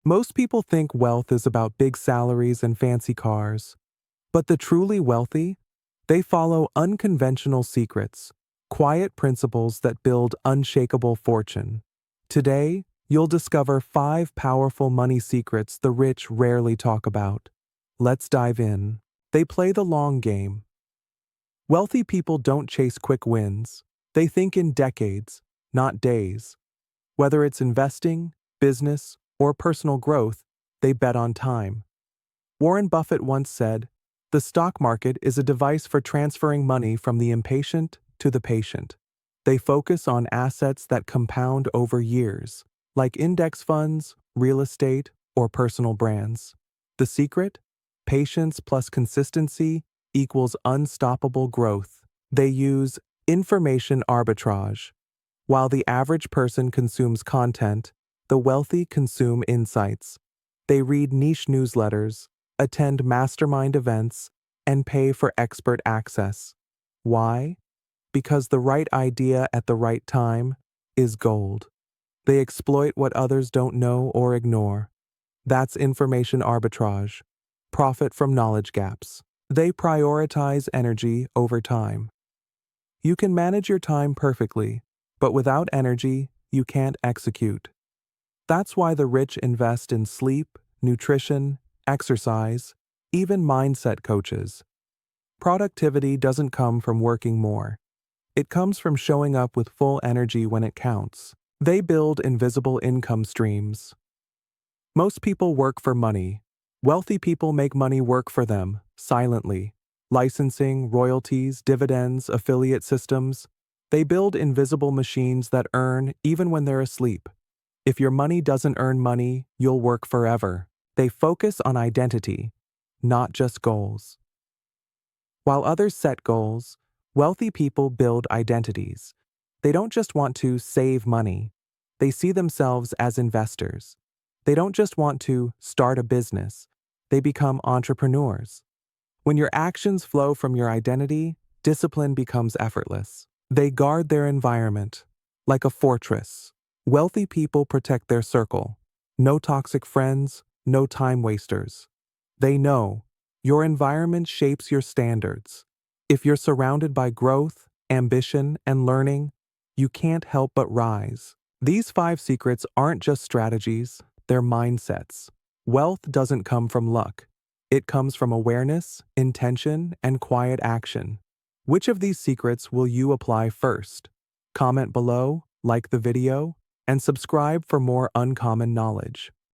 Most people think wealth is about big salaries and fancy cars, but the truly wealthy, they follow unconventional secrets, quiet principles that build unshakable fortune. Today, you'll discover 5 powerful money secrets the rich rarely talk about. Let's dive in. They play the long game. Wealthy people don't chase quick wins. They think in decades, not days. Whether it's investing, business, or personal growth, they bet on time. Warren Buffett once said, "The stock market is a device for transferring money from the impatient to the patient." They focus on assets that compound over years, like index funds, real estate, or personal brands. The secret? Patience plus consistency equals unstoppable growth. They use information arbitrage. While the average person consumes content, the wealthy consume insights. They read niche newsletters, attend mastermind events, and pay for expert access. Why? Because the right idea at the right time is gold. They exploit what others don't know or ignore. That's information arbitrage. Profit from knowledge gaps. They prioritize energy over time. You can manage your time perfectly, but without energy, you can't execute. That's why the rich invest in sleep, nutrition, exercise, even mindset coaches. Productivity doesn't come from working more. It comes from showing up with full energy when it counts. They build invisible income streams. Most people work for money. Wealthy people make money work for them, silently. Licensing, royalties, dividends, affiliate systems. They build invisible machines that earn even when they're asleep. If your money doesn't earn money, you'll work forever. They focus on identity, not just goals. While others set goals, wealthy people build identities. They don't just want to save money. They see themselves as investors. They don't just want to start a business. They become entrepreneurs. When your actions flow from your identity, discipline becomes effortless. They guard their environment like a fortress. Wealthy people protect their circle. No toxic friends, no time wasters. They know your environment shapes your standards. If you're surrounded by growth, ambition, and learning, you can't help but rise. These 5 secrets aren't just strategies, they're mindsets. Wealth doesn't come from luck. It comes from awareness, intention, and quiet action. Which of these secrets will you apply first? Comment below, like the video, and subscribe for more uncommon knowledge.